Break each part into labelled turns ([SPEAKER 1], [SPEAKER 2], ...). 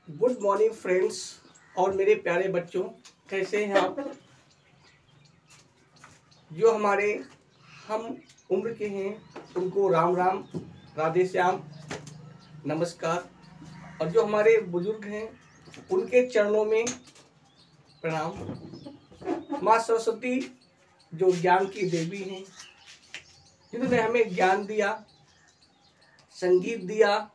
[SPEAKER 1] Good morning friends और मेरे प्यारे बच्चों, कैसे हैं आप? जो हमारे हम उम्र के हैं उनको राम राम, राधे श्याम, नमस्कार। और जो हमारे बुजुर्ग हैं उनके चरणों में प्रणाम। माँ सरस्वती जो ज्ञान की देवी हैं, जिन्होंने हमें ज्ञान दिया, संगीत दिया,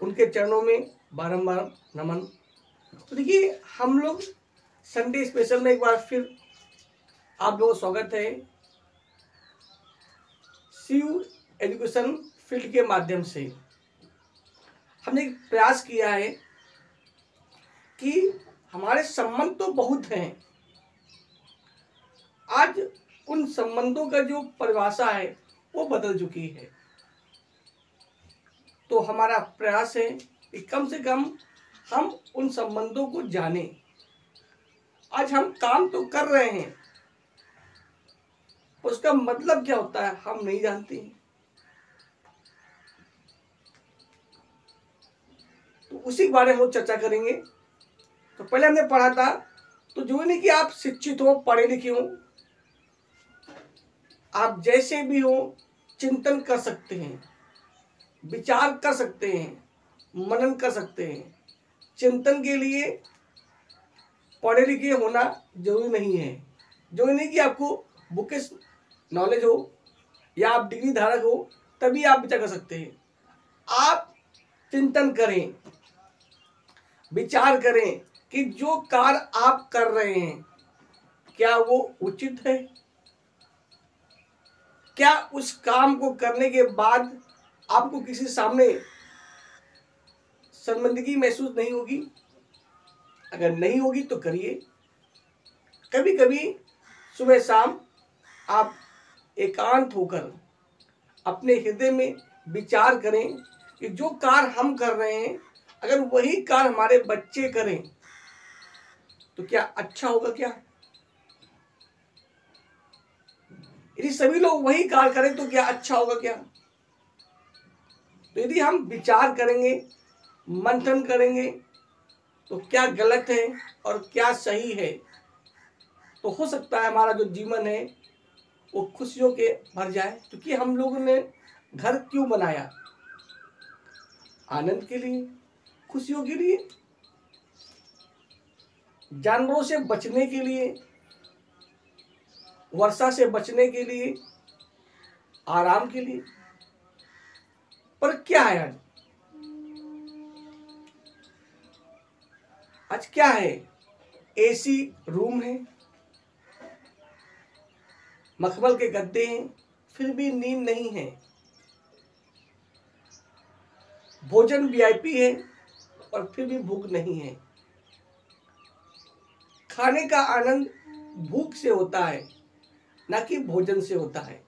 [SPEAKER 1] उनके चरणों में बारंबार नमन। तो देखिए, हम लोग संडे स्पेशल में एक बार फिर आप लोगों का स्वागत है शिव एजुकेशन फील्ड के माध्यम से। हमने एक प्रयास किया है कि हमारे संबंध तो बहुत हैं, आज उन संबंधों का जो परिभाषा है वो बदल चुकी है। तो हमारा प्रयास है कि कम से कम हम उन संबंधों को जानें। आज हम काम तो कर रहे हैं, उसका मतलब क्या होता है हम नहीं जानते हैं। तो उसी के बारे में हम चर्चा करेंगे। तो पहले हमने पढ़ा था, तो जो नहीं कि आप शिक्षित हो, पढ़े लिखे हो, आप जैसे भी हो चिंतन कर सकते हैं, विचार कर सकते हैं, मनन कर सकते हैं। चिंतन के लिए पढ़े लिखे होना जरूरी नहीं है। जरूरी नहीं कि आपको बुकिश नॉलेज हो या आप डिग्री धारक हो तभी आप विचार कर सकते हैं। आप चिंतन करें, विचार करें कि जो कार्य आप कर रहे हैं क्या वो उचित है। क्या उस काम को करने के बाद आपको किसी सामने शर्मिंदगी महसूस नहीं होगी? अगर नहीं होगी तो करिए। कभी कभी सुबह शाम आप एकांत होकर अपने हृदय में विचार करें कि जो कार्य हम कर रहे हैं अगर वही कार्य हमारे बच्चे करें तो क्या अच्छा होगा? क्या यदि सभी लोग वही कार्य करें तो क्या अच्छा होगा? क्या तो यदि हम विचार करेंगे, मंथन करेंगे तो क्या गलत है और क्या सही है, तो हो सकता है हमारा जो जीवन है वो खुशियों के भर जाए। क्योंकि हम लोगों ने घर क्यों बनाया? आनंद के लिए, खुशियों के लिए, जानवरों से बचने के लिए, वर्षा से बचने के लिए, आराम के लिए। पर क्या है आज क्या है? एसी रूम है, मखमल के गद्दे हैं, फिर भी नींद नहीं है। भोजन वीआईपी है और फिर भी भूख नहीं है। खाने का आनंद भूख से होता है, ना कि भोजन से होता है।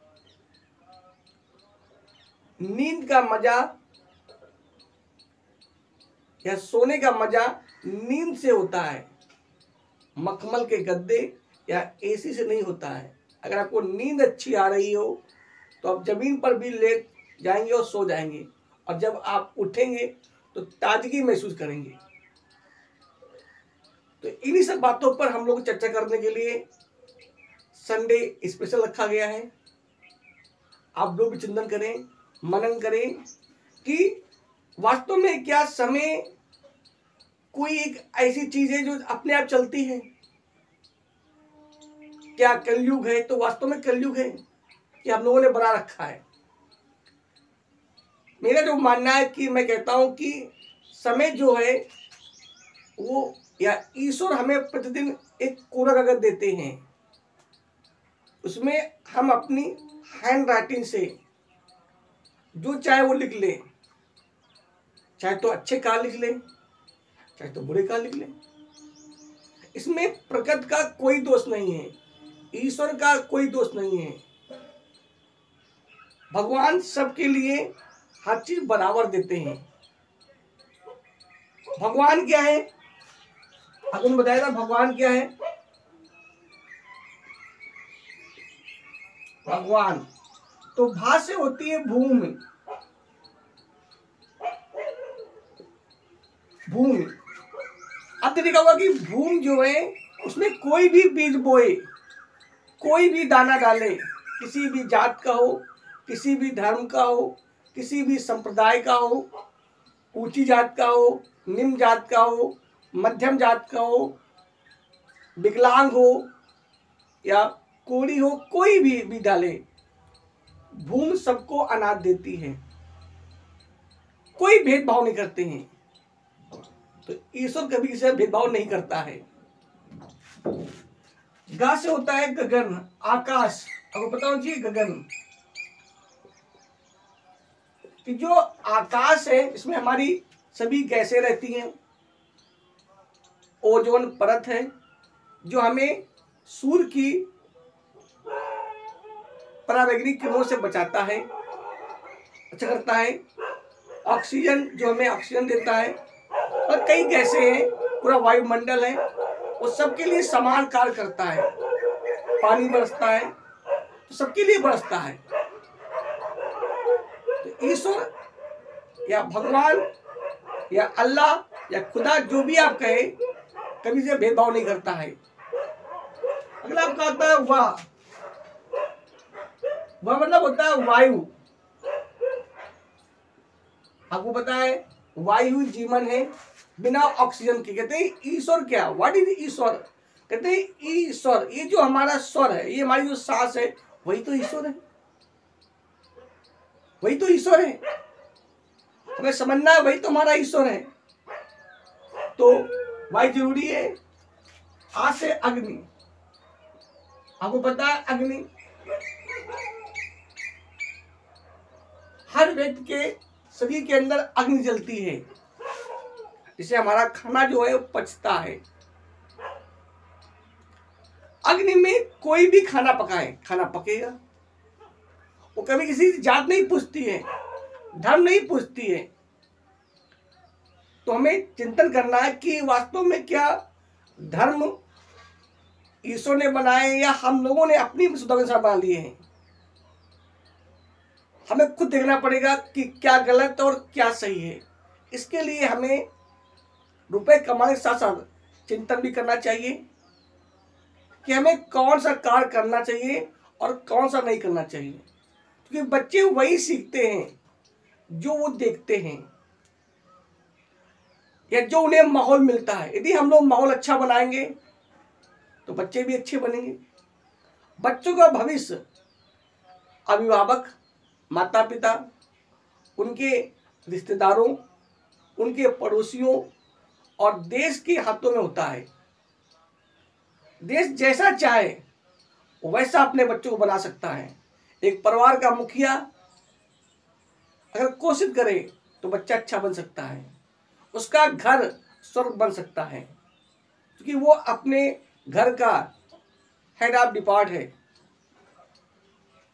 [SPEAKER 1] नींद का मजा या सोने का मजा नींद से होता है, मखमल के गद्दे या एसी से नहीं होता है। अगर आपको नींद अच्छी आ रही हो तो आप जमीन पर भी लेट जाएंगे और सो जाएंगे, और जब आप उठेंगे तो ताजगी महसूस करेंगे। तो इन्हीं सब बातों पर हम लोग चर्चा करने के लिए संडे स्पेशल रखा गया है। आप लोग भी चिंतन करें, मनन करें कि वास्तव में क्या समय कोई एक ऐसी चीज है जो अपने आप चलती है? क्या कलयुग है? तो वास्तव में कलयुग है कि हम लोगों ने बना रखा है। मेरा जो मानना है कि मैं कहता हूं कि समय जो है वो, या ईश्वर हमें प्रतिदिन एक कोरा कागज देते हैं, उसमें हम अपनी हैंड राइटिंग से जो चाहे वो लिख लें। चाहे तो अच्छे कार्य लिख लें, चाहे तो बुरे कार्य लिख लें। इसमें प्रकृति का कोई दोष नहीं है, ईश्वर का कोई दोष नहीं है। भगवान सबके लिए हर चीज बराबर देते हैं। भगवान क्या है? आपने बताया था भगवान क्या है? भगवान तो भा से होती है भूमि, भूमि। अब देखा होगा कि भूमि जो है उसमें कोई भी बीज बोए, कोई भी दाना डाले, किसी भी जात का हो, किसी भी धर्म का हो, किसी भी संप्रदाय का हो, ऊंची जात का हो, निम्न जात का हो, मध्यम जात का हो, विकलांग हो या कोढ़ी हो, कोई भी डाले, भूमि सबको अनाज देती है, कोई भेदभाव नहीं करते हैं। तो ईश्वर कभी किसी से भेदभाव नहीं करता है। गा से होता है गगन, आकाश। आपको पता होना चाहिए गगन कि जो आकाश है इसमें हमारी सभी गैसें रहती हैं। ओजोन परत है जो हमें सूर्य की पराबैंगनी किरणों से बचाता है, अच्छा करता है। ऑक्सीजन जो हमें ऑक्सीजन देता है, और कई गैसें हैं, पूरा वायुमंडल है, वो सबके लिए समान कार्य करता है। पानी बरसता है तो सबके लिए बरसता है। तो ईश्वर या भगवान या अल्लाह या खुदा जो भी आप कहे, कभी से भेदभाव नहीं करता है। अगला आपका आता है वाह। वह मतलब होता है वायु। आपको पता है वायु जीवन है, बिना ऑक्सीजन के। कहते हैं ईश्वर क्या, व्हाट इज ईश्वर? कहते हैं ईश्वर, ये जो हमारा स्वर है, ये हमारी जो सांस है, वही तो ईश्वर है, वही तो ईश्वर है। हमें समझना है वही तो हमारा ईश्वर है। तो वायु जरूरी है। आज से अग्नि, आपको पता है अग्नि हर व्यक्ति के शरीर के अंदर अग्नि जलती है, जिससे हमारा खाना जो है वो पचता है। अग्नि में कोई भी खाना पकाए, खाना पकेगा। वो कभी किसी जात नहीं पूछती है, धर्म नहीं पूछती है। तो हमें चिंतन करना है कि वास्तव में क्या धर्म ईश्वर ने बनाए या हम लोगों ने अपनी सुविधा के अनुसार बना लिए हैं। हमें खुद देखना पड़ेगा कि क्या गलत और क्या सही है। इसके लिए हमें रुपए कमाने के साथ साथ चिंतन भी करना चाहिए कि हमें कौन सा कार्य करना चाहिए और कौन सा नहीं करना चाहिए। क्योंकि बच्चे वही सीखते हैं जो वो देखते हैं या जो उन्हें माहौल मिलता है। यदि हम लोग माहौल अच्छा बनाएंगे तो बच्चे भी अच्छे बनेंगे। बच्चों का भविष्य अभिभावक, माता पिता, उनके रिश्तेदारों, उनके पड़ोसियों और देश के हाथों में होता है। देश जैसा चाहे वैसा अपने बच्चों को बना सकता है। एक परिवार का मुखिया अगर कोशिश करे तो बच्चा अच्छा बन सकता है, उसका घर स्वर्ग बन सकता है, क्योंकि वो अपने घर का हेड ऑफ डिपार्ट है।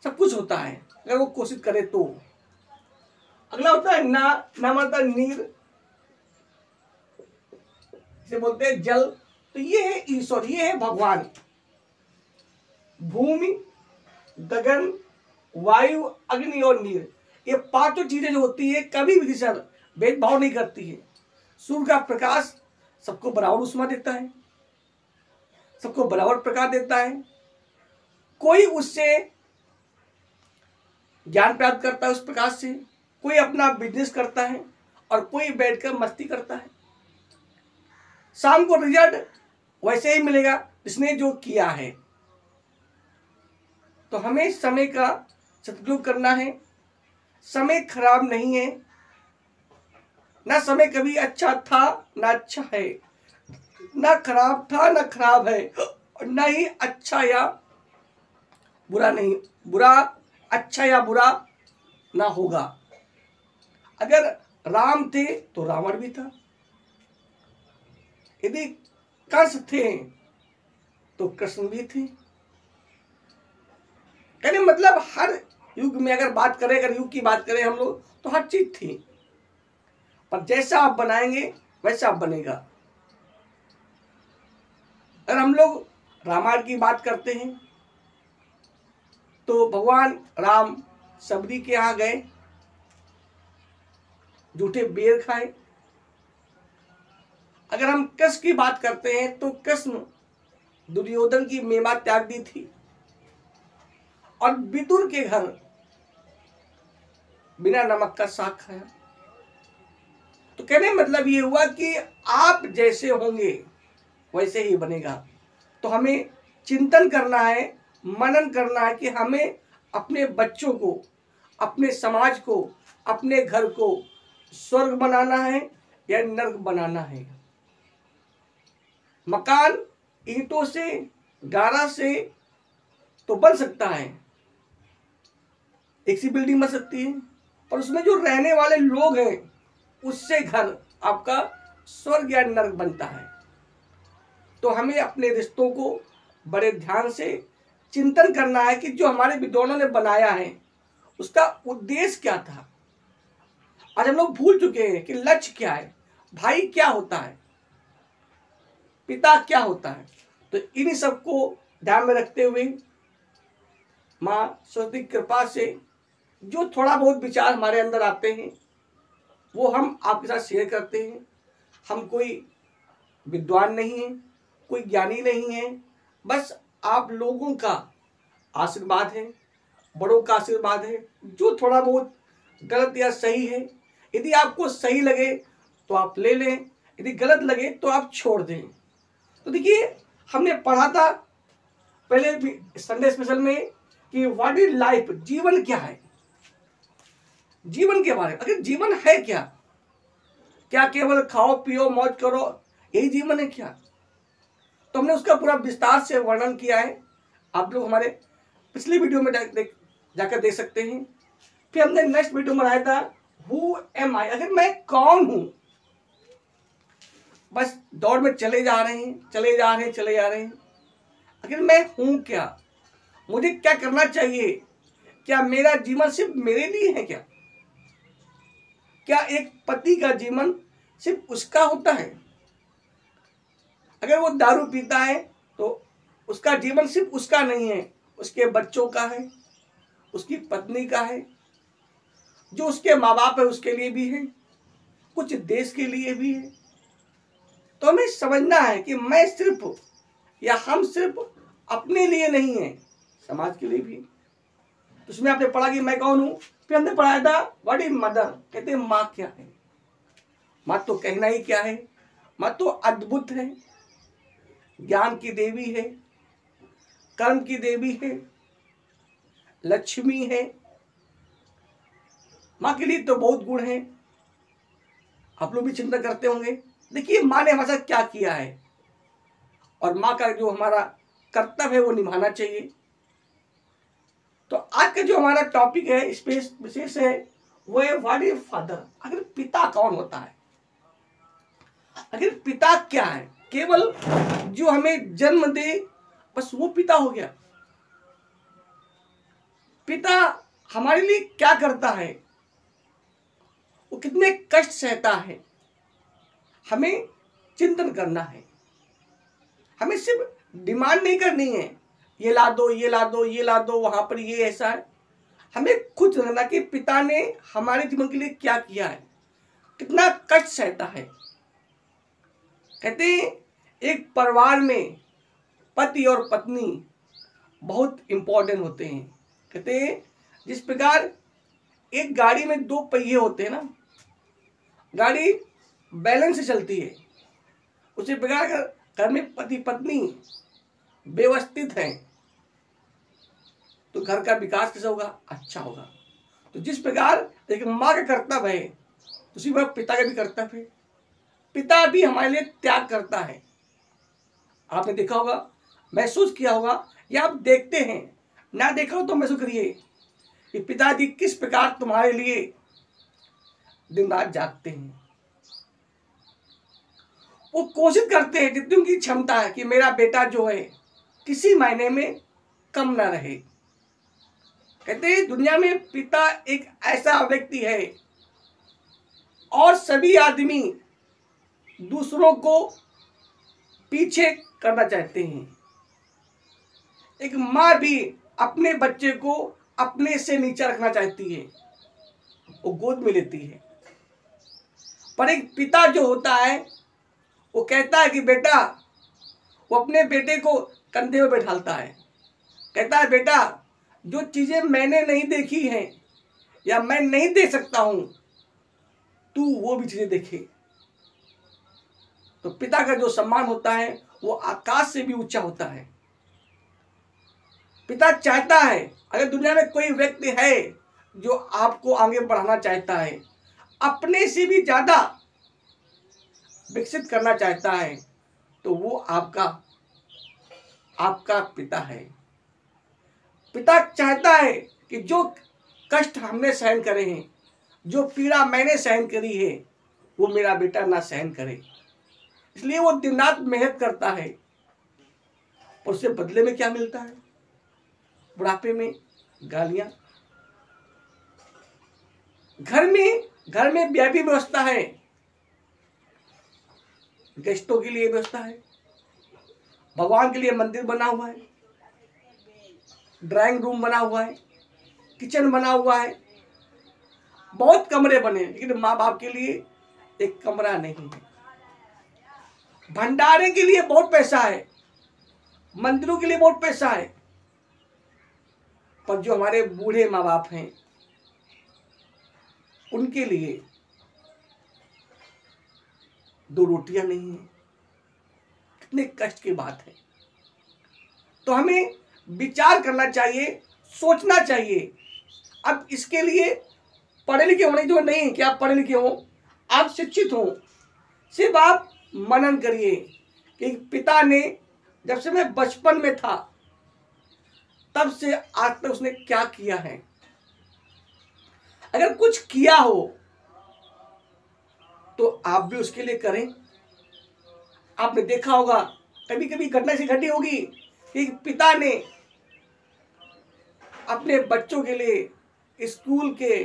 [SPEAKER 1] सब कुछ होता है अगर वो कोशिश करे तो। अगला होता है ना, मतलब नीर, इसे बोलते हैं जल। तो ये है ईश्वर, ये है भगवान। भूमि, गगन, वायु, अग्नि और नीर, ये पांचों चीजें जो होती है कभी भी सर भेदभाव नहीं करती है। सूर्य का प्रकाश सबको बराबर उष्मा देता है, सबको बराबर प्रकाश देता है। कोई उससे ज्ञान प्राप्त करता है उस प्रकाश से, कोई अपना बिजनेस करता है और कोई बैठकर मस्ती करता है। शाम को रिजल्ट वैसे ही मिलेगा जिसने जो किया है। तो हमें समय का सदुपयोग करना है। समय खराब नहीं है, ना समय कभी अच्छा था ना अच्छा है, ना खराब था ना खराब है, और ना ही अच्छा या बुरा नहीं, बुरा अच्छा या बुरा ना होगा। अगर राम थे तो रावण भी था, यदि कंस थे तो कृष्ण भी थे। कहने मतलब हर युग में अगर बात करें, अगर युग की बात करें हम लोग, तो हर चीज थी, पर जैसा आप बनाएंगे वैसा बनेगा। अगर हम लोग रामायण की बात करते हैं तो भगवान राम सबरी के यहाँ गए, झूठे बेर खाए, अगर हम कृष्ण की बात करते हैं तो कृष्ण दुर्योधन की मेवा त्याग दी थी और विदुर के घर बिना नमक का साग खाया। तो कहने मतलब ये हुआ कि आप जैसे होंगे वैसे ही बनेगा। तो हमें चिंतन करना है, मनन करना है कि हमें अपने बच्चों को, अपने समाज को, अपने घर को स्वर्ग बनाना है या नर्क बनाना है। मकान ईंटों से, गारा से तो बन सकता है, एक सी बिल्डिंग बन सकती है, पर उसमें जो रहने वाले लोग हैं उससे घर आपका स्वर्ग या नर्क बनता है। तो हमें अपने रिश्तों को बड़े ध्यान से चिंतन करना है कि जो हमारे विद्वानों ने बनाया है उसका उद्देश्य क्या था। आज हम लोग भूल चुके हैं कि लक्ष्य क्या है, भाई क्या होता है, पिता क्या होता है। तो इन्हीं सबको ध्यान में रखते हुए माँ सरस्वती की कृपा से जो थोड़ा बहुत विचार हमारे अंदर आते हैं वो हम आपके साथ शेयर करते हैं। हम कोई विद्वान नहीं है, कोई ज्ञानी नहीं है, बस आप लोगों का आशीर्वाद है, बड़ों का आशीर्वाद है। जो थोड़ा बहुत गलत या सही है, यदि आपको सही लगे तो आप ले लें, यदि गलत लगे तो आप छोड़ दें। तो देखिए, हमने पढ़ा था पहले भी संडे स्पेशल में कि व्हाट इज लाइफ, जीवन क्या है, जीवन के बारे में। अगर जीवन है क्या, क्या केवल खाओ पियो मौज करो यही जीवन है क्या? तो हमने उसका पूरा विस्तार से वर्णन किया है। आप लोग हमारे पिछली वीडियो में जाकर देख सकते हैं। फिर हमने नेक्स्ट वीडियो बनाया था हु एम आई, अगर मैं कौन हूं। बस दौड़ में चले जा रहे हैं, चले जा रहे हैं, चले जा रहे हैं। अगर मैं हूं क्या, मुझे क्या करना चाहिए, क्या मेरा जीवन सिर्फ मेरे लिए है क्या? क्या एक पति का जीवन सिर्फ उसका होता है? अगर वो दारू पीता है तो उसका जीवन सिर्फ उसका नहीं है, उसके बच्चों का है, उसकी पत्नी का है, जो उसके माँ बाप है उसके लिए भी है, कुछ देश के लिए भी है। तो हमें समझना है कि मैं सिर्फ या हम सिर्फ अपने लिए नहीं है, समाज के लिए भी। तो उसमें आपने पढ़ा कि मैं कौन हूं। फिर हमने पढ़ाया था व्हाट इज मदर, कहते हैं माँ क्या है। माँ तो कहना ही क्या है, माँ तो अद्भुत है, ज्ञान की देवी है, कर्म की देवी है, लक्ष्मी है। माँ के लिए तो बहुत गुण है, आप लोग भी चिंता करते होंगे। देखिए, माँ ने हमारे साथ क्या किया है और माँ का जो हमारा कर्तव्य है वो निभाना चाहिए। तो आज का जो हमारा टॉपिक है, स्पेस विशेष है, वो है व्हाट इज फादर। अगर पिता कौन होता है, अगर पिता क्या है, केवल जो हमें जन्म दे बस वो पिता हो गया? पिता हमारे लिए क्या करता है, वो कितने कष्ट सहता है, हमें चिंतन करना है। हमें सिर्फ डिमांड नहीं करनी है, ये ला दो, ये ला दो, ये ला दो, वहां पर ये ऐसा है। हमें खुद जानना कि पिता ने हमारे जीवन के लिए क्या किया है, कितना कष्ट सहता है। कहते हैं एक परिवार में पति और पत्नी बहुत इंपॉर्टेंट होते हैं। कहते हैं जिस प्रकार एक गाड़ी में दो पहिए होते हैं ना, गाड़ी बैलेंस से चलती है, उसी प्रकार अगर घर में पति पत्नी व्यवस्थित हैं तो घर का विकास कैसा होगा, अच्छा होगा। तो जिस प्रकार एक माँ का कर्तव्य है उसी प्रकार पिता का भी कर्तव्य है। पिता भी हमारे लिए त्याग करता है। आपने देखा होगा, महसूस किया होगा, या आप देखते हैं, ना देखा हो तो महसूस करिए कि पिताजी किस प्रकार तुम्हारे लिए दिन रात जागते हैं। वो कोशिश करते हैं जितनी उनकी क्षमता है कि मेरा बेटा जो है किसी महीने में कम ना रहे। कहते हैं दुनिया में पिता एक ऐसा व्यक्ति है और सभी आदमी दूसरों को पीछे करना चाहते हैं। एक माँ भी अपने बच्चे को अपने से नीचे रखना चाहती है, वो गोद में लेती है। पर एक पिता जो होता है वो कहता है कि बेटा, वो अपने बेटे को कंधे में बैठालता है, कहता है बेटा, जो चीजें मैंने नहीं देखी हैं या मैं नहीं देख सकता हूं, तू वो भी चीजें देखे। तो पिता का जो सम्मान होता है वो आकाश से भी ऊंचा होता है। पिता चाहता है, अगर दुनिया में कोई व्यक्ति है जो आपको आगे बढ़ाना चाहता है, अपने से भी ज्यादा विकसित करना चाहता है, तो वो आपका पिता है। पिता चाहता है कि जो कष्ट हमने सहन करे हैं, जो पीड़ा मैंने सहन करी है, वो मेरा बेटा ना सहन करे। इसलिए वो दिन रात मेहनत करता है, और उससे बदले में क्या मिलता है? बुढ़ापे में गालियां। घर में भी व्यवस्था है, गेस्टों के लिए व्यवस्था है, भगवान के लिए मंदिर बना हुआ है, ड्राइंग रूम बना हुआ है, किचन बना हुआ है, बहुत कमरे बने, लेकिन माँ बाप के लिए एक कमरा नहीं है। भंडारे के लिए बहुत पैसा है, मंदिरों के लिए बहुत पैसा है, पर जो हमारे बूढ़े माँ बाप हैं उनके लिए 2 रोटियां नहीं है। कितने कष्ट की बात है। तो हमें विचार करना चाहिए, सोचना चाहिए। अब इसके लिए पढ़े लिखे होने जो नहीं कि आप पढ़े लिखे हो, आप शिक्षित हो, सिर्फ आप मनन करिए कि पिता ने जब से मैं बचपन में था तब से आज तक उसने क्या किया है। अगर कुछ किया हो तो आप भी उसके लिए करें। आपने देखा होगा कभी कभी घटना से घटी होगी कि पिता ने अपने बच्चों के लिए स्कूल के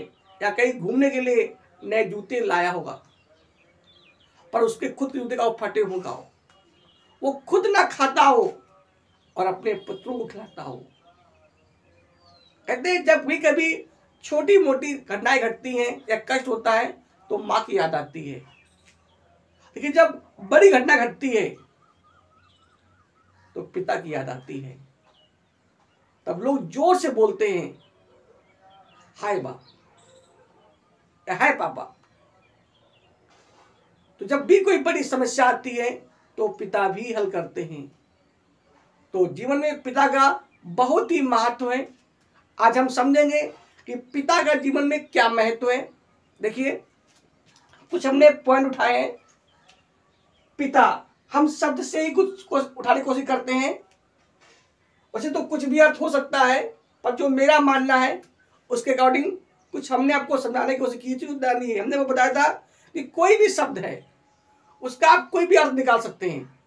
[SPEAKER 1] या कहीं घूमने के लिए नए जूते लाया होगा, पर उसके खुद के जूते का वो फटे होगा, वो खुद ना खाता हो और अपने पुत्रों को खिलाता हो। कहते हैं जब भी कभी छोटी मोटी घटनाएं घटती हैं या कष्ट होता है तो माँ की याद आती है, लेकिन जब बड़ी घटना घटती है तो पिता की याद आती है। तब लोग जोर से बोलते हैं, हाय बाप, हाय पापा। तो जब भी कोई बड़ी समस्या आती है तो पिता भी हल करते हैं। तो जीवन में पिता का बहुत ही महत्व है। आज हम समझेंगे कि पिता का जीवन में क्या महत्व है। देखिए, कुछ हमने पॉइंट उठाए हैं। पिता, हम शब्द से ही कुछ उठाने की कोशिश करते हैं, वैसे तो कुछ भी अर्थ हो सकता है, पर जो मेरा मानना है उसके अकॉर्डिंग कुछ हमने आपको समझाने की कोशिश की थी। नहीं, हमने वो बताया था कि कोई भी शब्द है उसका आप कोई भी अर्थ निकाल सकते हैं,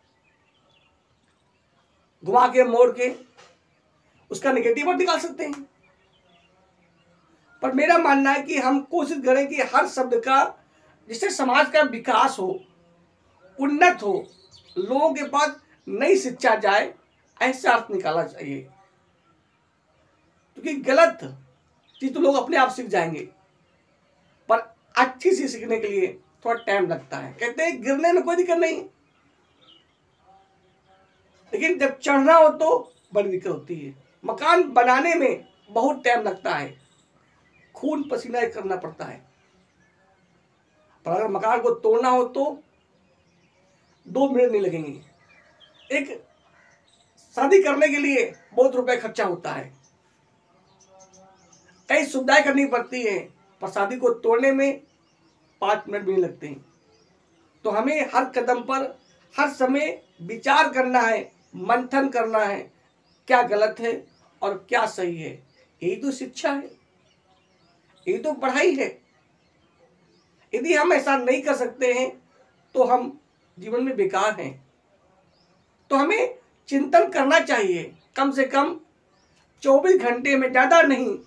[SPEAKER 1] घुमा के मोड़ के उसका नेगेटिव अर्थ निकाल सकते हैं। पर मेरा मानना है कि हम कोशिश करें कि हर शब्द का, जिससे समाज का विकास हो, उन्नत हो, लोगों के पास नई शिक्षा जाए, ऐसा अर्थ निकाला चाहिए। क्योंकि गलत चीज तो लोग अपने आप सीख जाएंगे, पर अच्छी चीज सीखने के लिए थोड़ा टाइम लगता है। कहते हैं गिरने में कोई दिक्कत नहीं, लेकिन जब चढ़ना हो तो बड़ी दिक्कत होती है। मकान बनाने में बहुत टाइम लगता है, खून पसीना करना पड़ता है, पर अगर मकान को तोड़ना हो तो 2 मिनट नहीं लगेंगे। एक शादी करने के लिए बहुत रुपए खर्चा होता है, कई सुविधाएं करनी पड़ती है, पर शादी को तोड़ने में 5 मिनट भी नहीं लगते हैं। तो हमें हर कदम पर हर समय विचार करना है, मंथन करना है, क्या गलत है और क्या सही है। यही तो शिक्षा है, यही तो पढ़ाई है। यदि हम ऐसा नहीं कर सकते हैं तो हम जीवन में बेकार हैं। तो हमें चिंतन करना चाहिए, कम से कम 24 घंटे में, ज्यादा नहीं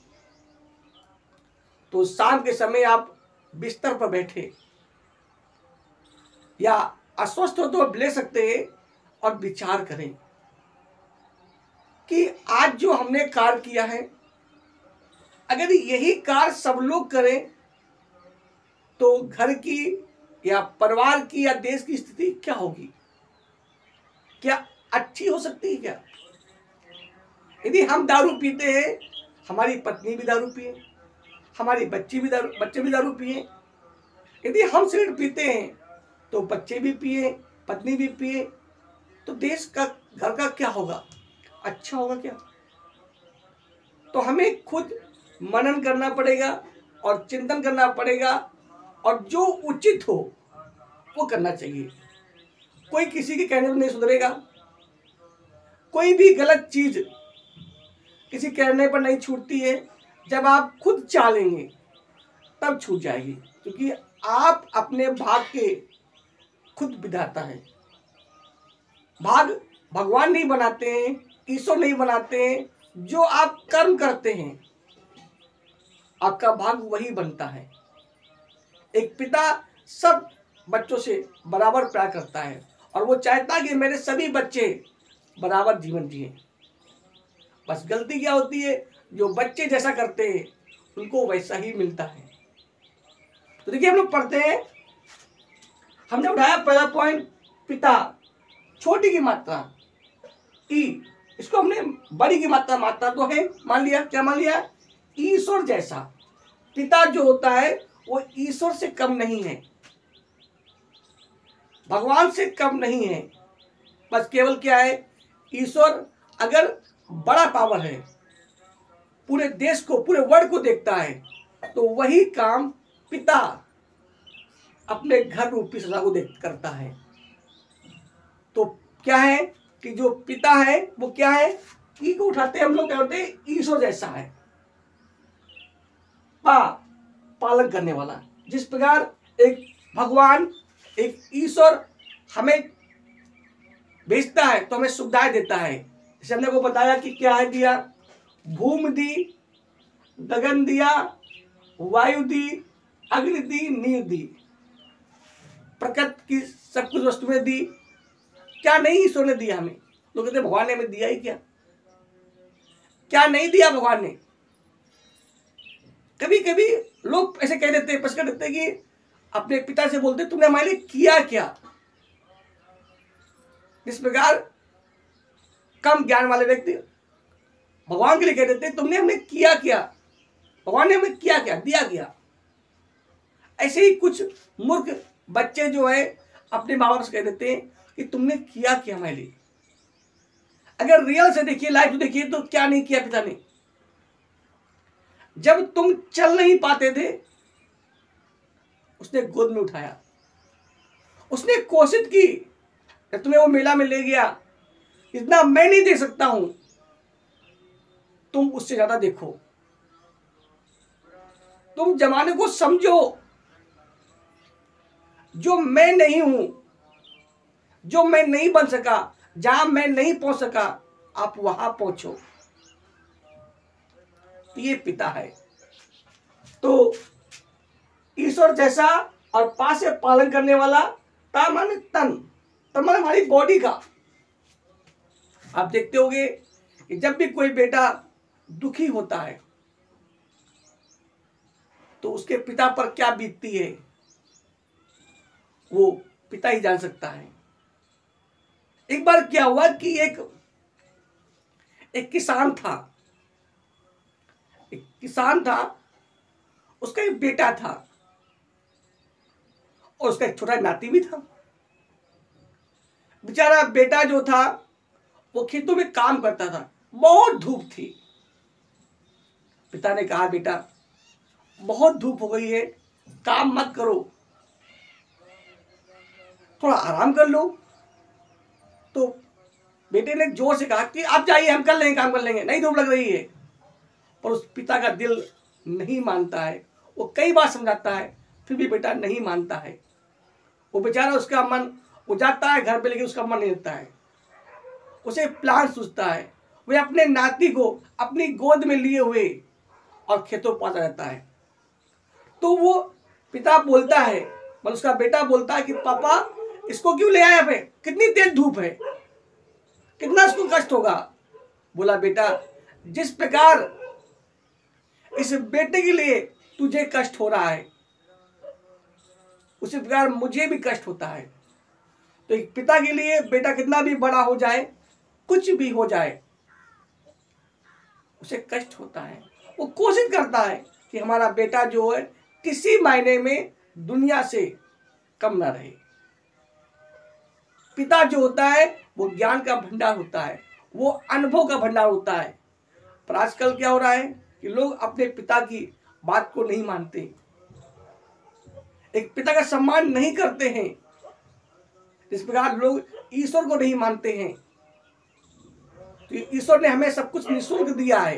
[SPEAKER 1] तो शाम के समय आप बिस्तर पर बैठे या अस्वस्थ हो तो आप ले सकते हैं और विचार करें कि आज जो हमने कार्य किया है, अगर यही कार्य सब लोग करें तो घर की या परिवार की या देश की स्थिति क्या होगी? क्या अच्छी हो सकती है क्या? यदि हम दारू पीते हैं, हमारी पत्नी भी दारू पिए, हमारी बच्चे भी दारू पिए। यदि हम सिगरेट पीते हैं तो बच्चे भी पिए, पत्नी भी पिए, तो देश का, घर का क्या होगा? अच्छा होगा क्या? तो हमें खुद मनन करना पड़ेगा और चिंतन करना पड़ेगा, और जो उचित हो वो करना चाहिए। कोई किसी के कहने पर नहीं सुधरेगा, कोई भी गलत चीज किसी कहने पर नहीं छूटती है। जब आप खुद चालेंगे तब छूट जाएगी, क्योंकि आप अपने भाग के खुद विधाता है। भाग भगवान नहीं बनाते हैं, ईश्वर नहीं बनाते हैं। जो आप कर्म करते हैं आपका भाग वही बनता है। एक पिता सब बच्चों से बराबर प्यार करता है और वो चाहता है कि मेरे सभी बच्चे बराबर जीवन जिए। बस गलती क्या होती है, जो बच्चे जैसा करते हैं उनको वैसा ही मिलता है। तो देखिए हम लोग पढ़ते हैं, हमने उठाया पहला पॉइंट पिता, छोटी की मात्रा ई, इसको हमने बड़ी की मात्रा तो है मान लिया। क्या मान लिया? ईश्वर जैसा। पिता जो होता है वो ईश्वर से कम नहीं है, भगवान से कम नहीं है। बस केवल क्या है, ईश्वर अगर बड़ा पावर है, पूरे देश को, पूरे वर्ल्ड को देखता है, तो वही काम पिता अपने घर रूपी सदा को करता है। तो क्या है कि जो पिता है वो क्या है, ई को उठाते हैं हम लोग, क्या होते हैं, ईश्वर जैसा है। पालन करने वाला। जिस प्रकार एक भगवान, एक ईश्वर हमें भेजता है तो हमें सुविधाएं देता है। जैसे हमने को बताया कि क्या है दिया, भूमि दी, गगन दिया, वायु दी, अग्नि दी, नीर दी, प्रकृति की सब कुछ वस्तुएं दी। क्या नहीं ईश्वर ने दिया हमें? लोग कहते भगवान ने हमें दिया ही क्या? क्या नहीं दिया भगवान ने? कभी कभी लोग ऐसे कह देते हैं, प्रश्न देते हैं कि अपने पिता से बोलते तुमने हमारे लिए किया क्या? इस प्रकार कम ज्ञान वाले व्यक्ति भगवान के लिए कह देते तुमने हमें किया क्या? भगवान ने हमें किया क्या, दिया क्या? ऐसे ही कुछ मूर्ख बच्चे जो है अपने माँ बाप से कह देते हैं कि तुमने किया क्या हमारे लिए। अगर रियल से देखिए, लाइफ देखिए, तो क्या नहीं किया पिता ने। जब तुम चल नहीं पाते थे उसने गोद में उठाया, उसने कोशिश की, तुम्हें वो मेला में ले गया, इतना मैं नहीं दे सकता हूं, तुम उससे ज्यादा देखो, तुम जमाने को समझो। जो मैं नहीं हूं, जो मैं नहीं बन सका, जहां मैं नहीं पहुंच सका, आप वहां पहुंचो। ये पिता है। तो ईश्वर जैसा और पास से पालन करने वाला। ता माने तन, तन माने हमारी बॉडी का। आप देखते होंगे कि जब भी कोई बेटा दुखी होता है तो उसके पिता पर क्या बीतती है वो पिता ही जान सकता है। एक बार क्या हुआ कि एक किसान था, उसका एक बेटा था और उसका एक छोटा नाती भी था। बेचारा बेटा जो था वो खेतों में काम करता था, बहुत धूप थी। पिता ने कहा बेटा बहुत धूप हो गई है, काम मत करो, थोड़ा आराम कर लो। तो बेटे ने जोर से कहा कि आप जाइए, हम कर लेंगे, काम कर लेंगे, नहीं धूप लग रही है। पर उस पिता का दिल नहीं मानता है। वो कई बार समझाता है फिर भी बेटा नहीं मानता है। वो बेचारा, उसका मन वो जाता है घर पे, लेकिन उसका मन नहीं लगता है। उसे प्लान सूझता है, वह अपने नाती को अपनी गोद में लिए हुए और खेतों पाता रहता है। तो वो पिता बोलता है, मतलब उसका बेटा बोलता है कि पापा इसको क्यों ले आए यहाँ पे, कितनी तेज धूप है, कितना इसको कष्ट होगा। बोला बेटा जिस प्रकार इस बेटे के लिए तुझे कष्ट हो रहा है उसी प्रकार मुझे भी कष्ट होता है। तो एक पिता के लिए बेटा कितना भी बड़ा हो जाए, कुछ भी हो जाए, उसे कष्ट होता है। वो कोशिश करता है कि हमारा बेटा जो है किसी मायने में दुनिया से कम ना रहे। पिता जो होता है वो ज्ञान का भंडार होता है, वो अनुभव का भंडार होता है। पर आजकल क्या हो रहा है कि लोग अपने पिता की बात को नहीं मानते, एक पिता का सम्मान नहीं करते हैं। इस प्रकार लोग ईश्वर को नहीं मानते हैं। तो ईश्वर ने हमें सब कुछ निःशुल्क दिया है।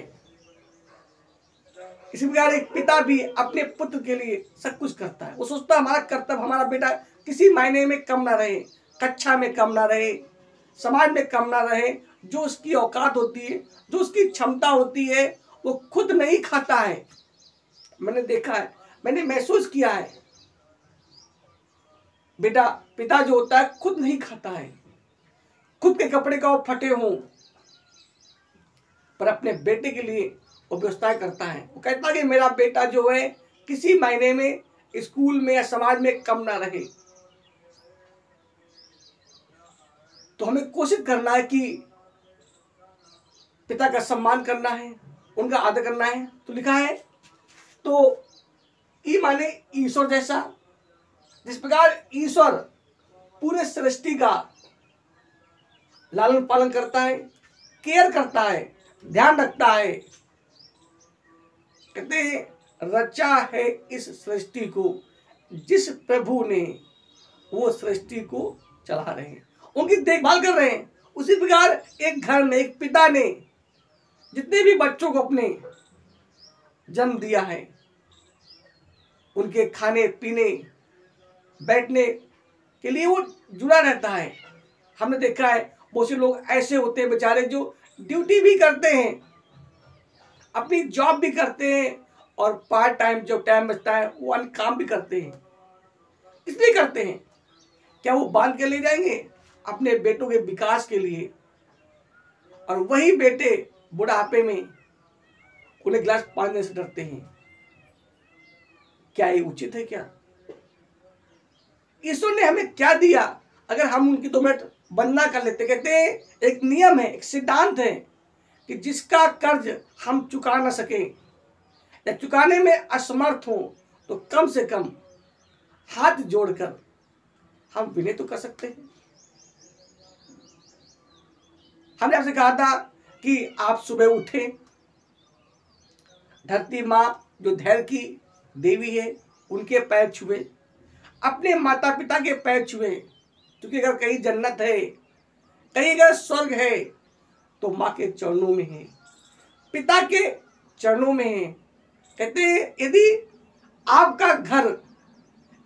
[SPEAKER 1] इसी प्रकार एक पिता भी अपने पुत्र के लिए सब कुछ करता है। वो सोचता है हमारा कर्तव्य, हमारा बेटा किसी मायने में कम ना रहे, कक्षा में कम ना रहे, समाज में कम ना रहे। जो उसकी औकात होती है, जो उसकी क्षमता होती है, वो खुद नहीं खाता है। मैंने देखा है, मैंने महसूस किया है, बेटा पिता जो होता है खुद नहीं खाता है, खुद के कपड़े का वो फटे हों, पर अपने बेटे के लिए वो व्यवस्थाएं करता है। वो कहता है कि मेरा बेटा जो है किसी मायने में स्कूल में या समाज में कम ना रहे। तो हमें कोशिश करना है कि पिता का सम्मान करना है, उनका आदर करना है। तो लिखा है, तो ई माने ईश्वर जैसा। जिस प्रकार ईश्वर पूरे सृष्टि का लालन पालन करता है, केयर करता है, ध्यान रखता है। कहते हैं रचा है इस सृष्टि को जिस प्रभु ने, वो सृष्टि को चला रहे हैं, उनकी देखभाल कर रहे हैं। उसी प्रकार एक घर में एक पिता ने जितने भी बच्चों को अपने जन्म दिया है, उनके खाने पीने बैठने के लिए वो जुड़ा रहता है। हमने देखा है बहुत से लोग ऐसे होते हैं बेचारे जो ड्यूटी भी करते हैं, अपनी जॉब भी करते हैं, और पार्ट टाइम जो टाइम बचता है वो अन्य काम भी करते हैं। इसलिए करते हैं, क्या वो बांध के ले जाएंगे अपने बेटों के विकास के लिए, और वही बेटे बुढ़ापे में उन्हें गिलास पाने से डरते हैं। क्या ये उचित है? क्या ईश्वर ने हमें क्या दिया अगर हम उनकी 2 मिनट वंदना कर लेते? कहते हैं एक नियम है, एक सिद्धांत है कि जिसका कर्ज हम चुका ना सके या चुकाने में असमर्थ हो, तो कम से कम हाथ जोड़कर हम विनय तो कर सकते हैं। हमने आपसे कहा था कि आप सुबह उठे, धरती माँ जो धैर्य की देवी है उनके पैर छुए, अपने माता पिता के पैर छुए, क्योंकि अगर कहीं जन्नत है, कहीं अगर स्वर्ग है, तो माँ के चरणों में है, पिता के चरणों में है। कहते हैं यदि आपका घर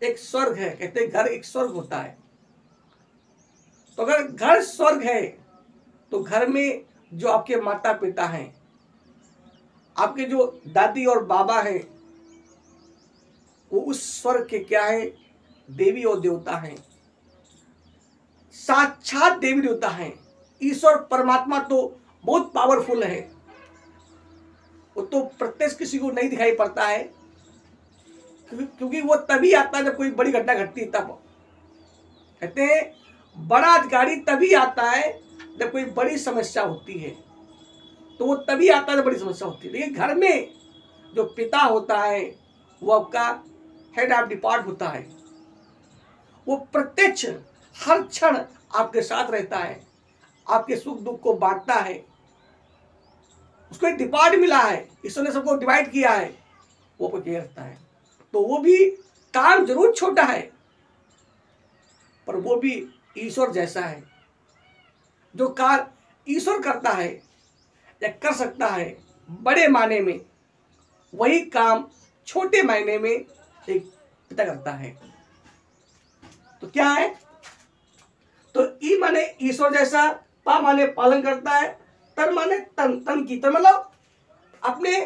[SPEAKER 1] एक स्वर्ग है, कहते हैं घर एक स्वर्ग होता है, तो अगर घर स्वर्ग है तो घर में जो आपके माता पिता हैं, आपके जो दादी और बाबा हैं, वो उस स्वर्ग के क्या है? देवी और देवता हैं, साक्षात देवी देवता हैं। ईश्वर परमात्मा तो बहुत पावरफुल है, वो तो प्रत्यक्ष किसी को नहीं दिखाई पड़ता है, क्योंकि वो तभी आता है जब कोई बड़ी घटना घटती है। तब कहते हैं बड़ा अधिकारी तभी आता है जब कोई बड़ी समस्या होती है, तो वो तभी आता है जब बड़ी समस्या होती है। लेकिन घर में जो पिता होता है वो आपका हेड ऑफ डिपार्ट होता है, वो प्रत्यक्ष हर क्षण आपके साथ रहता है, आपके सुख दुख को बांटता है। उसको एक डिपार्ट मिला है, ईश्वर ने सबको डिवाइड किया है, वो आपको केयर करता है। तो वो भी काम जरूर छोटा है, पर वो भी ईश्वर जैसा है। जो कार्य ईश्वर करता है या कर सकता है बड़े मायने में, वही काम छोटे मायने में एक पिता करता है। तो क्या है? तो ई माने ईश्वर जैसा, पा माने पालन करता है, तन माने तन, तन की तन मतलब अपने,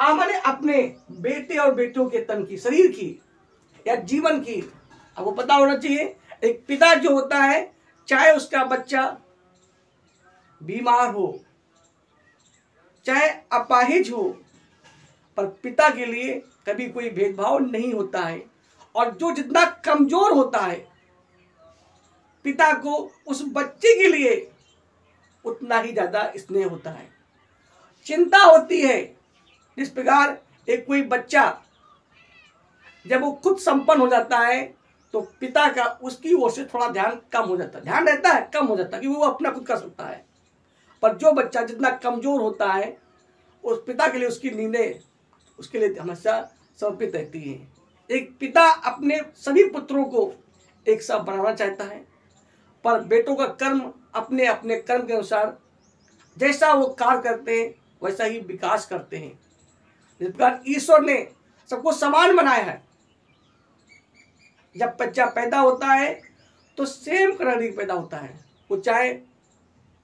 [SPEAKER 1] आ माने अपने बेटे और बेटियों के तन की, शरीर की या जीवन की। अब वो पता होना चाहिए एक पिता जो होता है, चाहे उसका बच्चा बीमार हो, चाहे अपाहिज हो, पर पिता के लिए कभी कोई भेदभाव नहीं होता है। और जो जितना कमजोर होता है पिता को उस बच्चे के लिए उतना ही ज्यादा स्नेह होता है, चिंता होती है। जिस प्रकार एक कोई बच्चा जब वो खुद संपन्न हो जाता है तो पिता का उसकी ओर से थोड़ा ध्यान कम हो जाता है, ध्यान रहता है कम हो जाता है, क्योंकि वो अपना खुद कर सकता है। पर जो बच्चा जितना कमजोर होता है उस पिता के लिए उसकी नींदें उसके लिए हमेशा समर्पित रहती हैं। एक पिता अपने सभी पुत्रों को एक साथ बनाना चाहता है, पर बेटों का कर्म अपने अपने कर्म के अनुसार जैसा वो कार्य करते हैं वैसा ही विकास करते हैं। जिस प्रकार ईश्वर ने सबको समान बनाया है, जब बच्चा पैदा होता है तो सेम कलर पैदा होता है, वो चाहे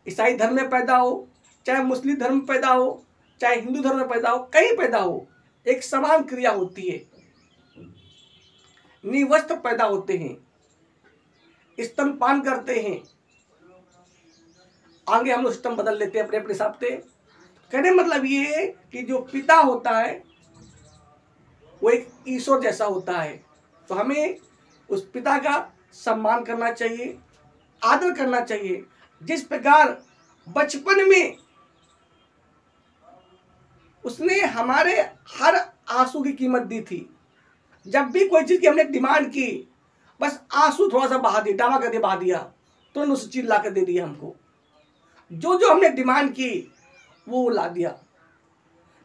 [SPEAKER 1] ईसाई धर्म में पैदा हो, चाहे मुस्लिम धर्म में पैदा हो, चाहे हिंदू धर्म में पैदा हो, कहीं पैदा हो, एक समान क्रिया होती है। निवस्त्र पैदा होते हैं, स्तनपान करते हैं, आगे हम लोग सिस्टम बदल लेते हैं अपने अपने हिसाब से। कहने मतलब ये है कि जो पिता होता है वो एक ईश्वर जैसा होता है, तो हमें उस पिता का सम्मान करना चाहिए, आदर करना चाहिए। जिस प्रकार बचपन में उसने हमारे हर आंसू की कीमत दी थी, जब भी कोई चीज की हमने डिमांड की बस आंसू थोड़ा सा बहा दिया, डामा करके बहा दिया, तुरंत उस चीज ला कर दे दिया हमको। जो जो हमने डिमांड की वो ला दिया।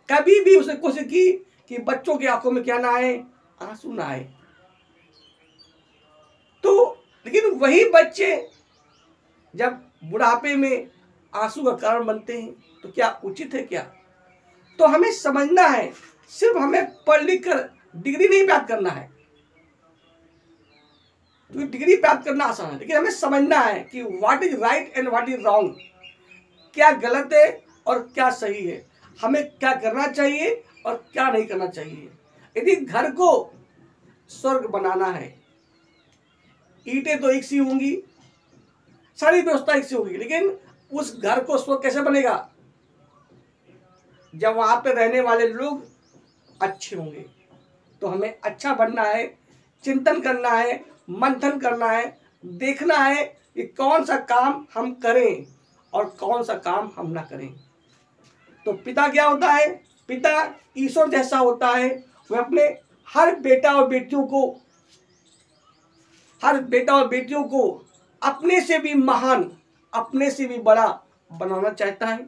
[SPEAKER 1] कभी भी उसने कोशिश की कि बच्चों की आंखों में क्या ना आए, आंसू ना आए। तो लेकिन वही बच्चे जब बुढ़ापे में आंसू का कारण बनते हैं तो क्या उचित है क्या? तो हमें समझना है, सिर्फ हमें पढ़ लिख कर डिग्री नहीं प्राप्त करना है, तो डिग्री प्राप्त करना आसान है, लेकिन हमें समझना है कि what is right and what is wrong, क्या गलत है और क्या सही है, हमें क्या करना चाहिए और क्या नहीं करना चाहिए। यदि घर को स्वर्ग बनाना है, ईंटें तो एक सी होंगी, सारी व्यवस्था एक सी होगी, लेकिन उस घर को स्वर्ग कैसे बनेगा? जब वहां पे रहने वाले लोग अच्छे होंगे। तो हमें अच्छा बनना है, चिंतन करना है, मंथन करना है, देखना है कि कौन सा काम हम करें और कौन सा काम हम ना करें। तो पिता क्या होता है? पिता ईश्वर जैसा होता है, वह अपने हर बेटा और बेटियों को अपने से भी महान, अपने से भी बड़ा बनाना चाहता है।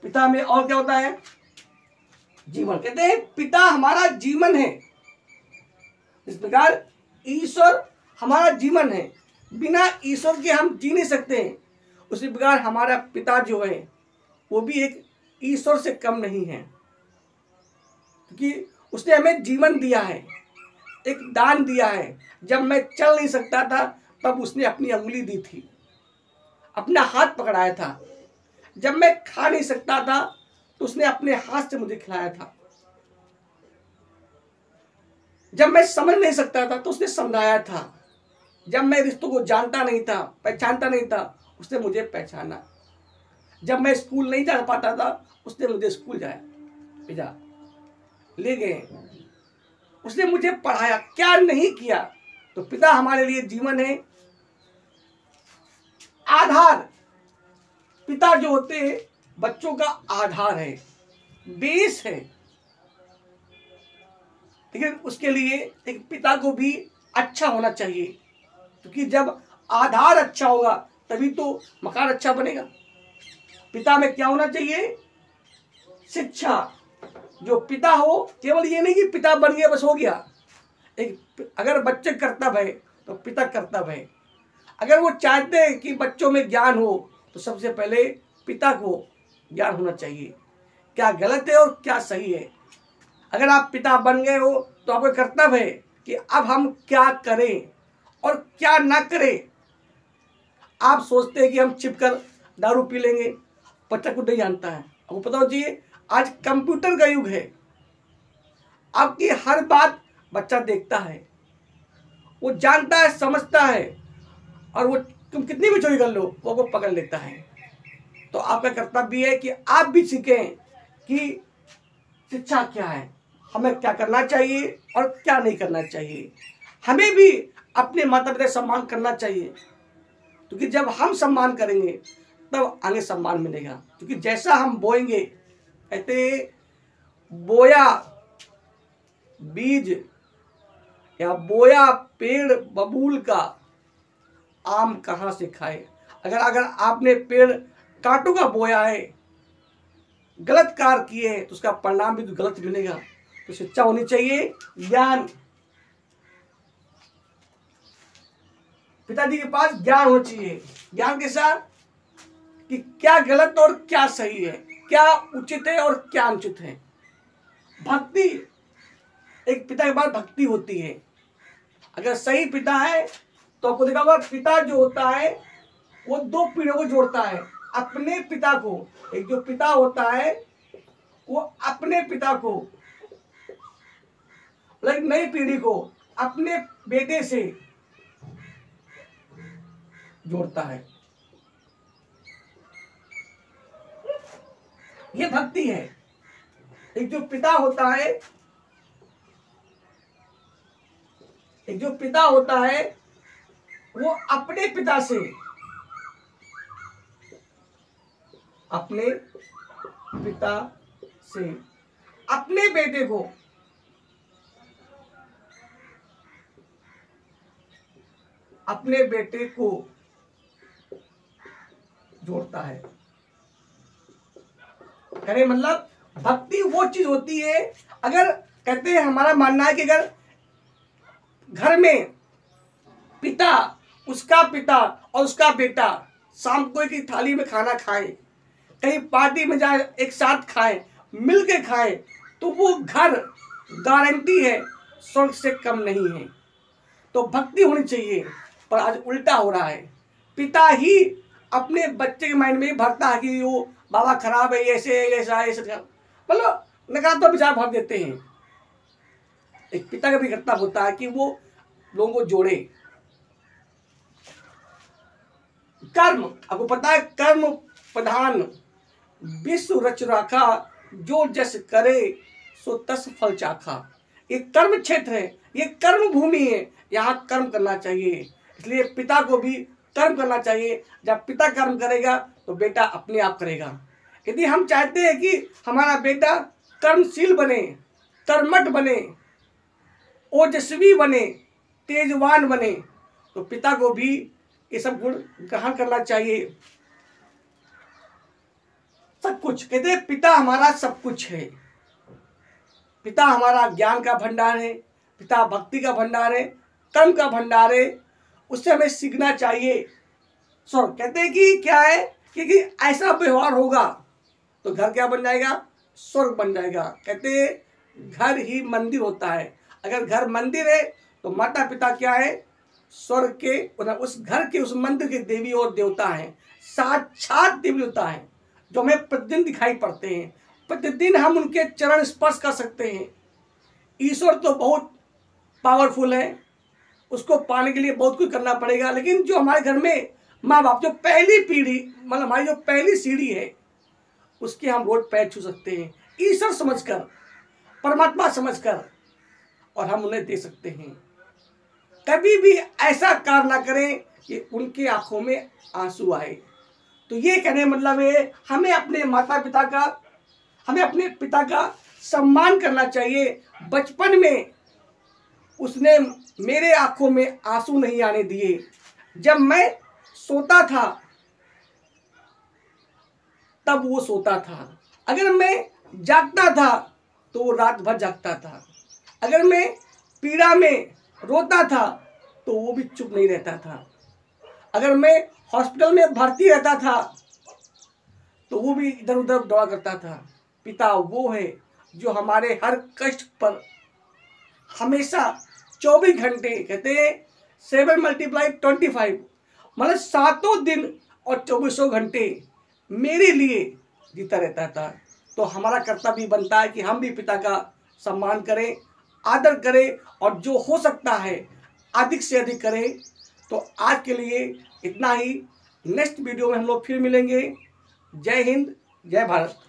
[SPEAKER 1] पिता में और क्या होता है? जीवन। कहते हैं पिता हमारा जीवन है। इस प्रकार ईश्वर हमारा जीवन है, बिना ईश्वर के हम जी नहीं सकते हैं। उसी प्रकार हमारा पिता जो है वो भी एक ईश्वर से कम नहीं है, क्योंकि उसने हमें जीवन दिया है, एक दान दिया है। जब मैं चल नहीं सकता था तब उसने अपनी अंगुली दी थी, अपना हाथ पकड़ाया था। जब मैं खा नहीं सकता था तो उसने अपने हाथ से मुझे खिलाया था। जब मैं समझ नहीं सकता था तो उसने समझाया था। जब मैं रिश्तों को जानता नहीं था, पहचानता नहीं था, उसने मुझे पहचाना। जब मैं स्कूल नहीं जा पाता था उसने मुझे स्कूल भेजा, ले गए, उसने मुझे पढ़ाया। क्या नहीं किया? तो पिता हमारे लिए जीवन है, आधार। पिता जो होते हैं बच्चों का आधार है, बेस है। लेकिन उसके लिए एक पिता को भी अच्छा होना चाहिए, क्योंकि जब आधार अच्छा होगा तभी तो मकान अच्छा बनेगा। पिता में क्या होना चाहिए? शिक्षा। जो पिता हो, केवल ये नहीं कि पिता बन गया बस हो गया। एक अगर बच्चे कर्तव्य है तो पिता कर्तव्य है। अगर वो चाहते हैं कि बच्चों में ज्ञान हो तो सबसे पहले पिता को ज्ञान होना चाहिए, क्या गलत है और क्या सही है। अगर आप पिता बन गए हो तो आपका कर्तव्य है कि अब हम क्या करें और क्या ना करें। आप सोचते हैं कि हम छिपकर दारू पी लेंगे, बच्चा कुछ नहीं जानता है। आपको पता होना चाहिए आज कंप्यूटर का युग है, आपकी हर बात बच्चा देखता है, वो जानता है, समझता है, और वो तुम कितनी भी चोरी कर लो वो पकड़ लेता है। तो आपका कर्तव्य है कि आप भी सीखें कि शिक्षा क्या है, हमें क्या करना चाहिए और क्या नहीं करना चाहिए। हमें भी अपने माता पिता का सम्मान करना चाहिए, क्योंकि जब हम सम्मान करेंगे तब आगे सम्मान मिलेगा। क्योंकि जैसा हम बोएंगे, कहते बोया बीज या बोया पेड़ बबूल का, आम कहाँ से खाए। अगर आपने पेड़ कांटों का बोया है, गलत कार्य किए हैं, तो उसका परिणाम भी तो गलत मिलेगा। तो शिक्षा होनी चाहिए, ज्ञान, पिताजी के पास ज्ञान होना चाहिए। ज्ञान के साथ कि क्या गलत और क्या सही है, क्या उचित है और क्या अनुचित है। भक्ति, एक पिता के पास भक्ति होती है। अगर सही पिता है तो आपको देखा होगा, पिता जो होता है वो दो पीढ़ियों को जोड़ता है। अपने पिता को, एक जो पिता होता है वो अपने पिता को, नई पीढ़ी को अपने बेटे से जोड़ता है। ये भक्ति है। एक जो पिता होता है, एक जो पिता होता है वो अपने पिता से, अपने पिता से अपने बेटे को जोड़ता है। कहने मतलब भक्ति वो चीज होती है। अगर कहते हैं, हमारा मानना है कि अगर घर में पिता, उसका पिता और उसका बेटा शाम को एक थाली में खाना खाएं, कहीं पार्टी में जाए, एक साथ खाएं, मिल के खाएं, तो वो घर गारंटी है स्वर्ग से कम नहीं है। तो भक्ति होनी चाहिए। पर आज उल्टा हो रहा है, पिता ही अपने बच्चे के माइंड में भरता है कि वो बाबा खराब है, ऐसे ऐसा ऐसा, मतलब नकारात्मक विचार भर देते हैं। एक पिता का भी कर्तव्य होता है कि वो लोगों को जोड़े। कर्म, आपको पता है, कर्म प्रधान विश्व रच राखा, जो जस करे सो तस फल चाखा। ये कर्म क्षेत्र है, ये कर्म भूमि है, यहाँ कर्म करना चाहिए। इसलिए पिता को भी कर्म करना चाहिए। जब पिता कर्म करेगा तो बेटा अपने आप करेगा। यदि हम चाहते हैं कि हमारा बेटा कर्मशील बने, कर्मठ बने, ओजस्वी बने, तेजवान बने, तो पिता को भी ये सब गुण ग्रहण करना चाहिए। सब कुछ, कहते हैं पिता हमारा सब कुछ है। पिता हमारा ज्ञान का भंडार है, पिता भक्ति का भंडार है, कर्म का भंडार है। उससे हमें सीखना चाहिए। कहते हैं कि क्या है कि ऐसा व्यवहार होगा तो घर क्या बन जाएगा, स्वर्ग बन जाएगा। कहते हैं घर ही मंदिर होता है। अगर घर मंदिर है तो माता पिता क्या है, स्वर्ग के, उस घर के, उस मंदिर के देवी और देवता हैं, साक्षात देवी देवता हैं, जो हमें प्रतिदिन दिखाई पड़ते हैं। प्रतिदिन हम उनके चरण स्पर्श कर सकते हैं। ईश्वर तो बहुत पावरफुल है, उसको पाने के लिए बहुत कुछ करना पड़ेगा। लेकिन जो हमारे घर में माँ बाप, जो पहली पीढ़ी, मतलब हमारी जो पहली सीढ़ी है, उसके हम रोड पैर छू सकते हैं, ईश्वर समझकर, परमात्मा समझकर, और हम उन्हें दे सकते हैं। कभी भी ऐसा कार्य ना करें कि उनके आंखों में आंसू आए। तो ये कहने मतलब है, हमें अपने माता पिता का, हमें अपने पिता का सम्मान करना चाहिए। बचपन में उसने मेरे आंखों में आंसू नहीं आने दिए। जब मैं सोता था तब वो सोता था। अगर मैं जागता था तो वो रात भर जागता था। अगर मैं पीड़ा में रोता था तो वो भी चुप नहीं रहता था। अगर मैं हॉस्पिटल में भर्ती रहता था तो वो भी इधर उधर दौड़ा करता था। पिता वो है जो हमारे हर कष्ट पर हमेशा 24 घंटे, कहते हैं 7 × 25, मतलब 7 दिन और 24 घंटे मेरे लिए जीता रहता था। तो हमारा कर्तव्य बनता है कि हम भी पिता का सम्मान करें, आदर करें, और जो हो सकता है अधिक से अधिक करें। तो आज के लिए इतना ही। नेक्स्ट वीडियो में हम लोग फिर मिलेंगे। जय हिंद, जय भारत।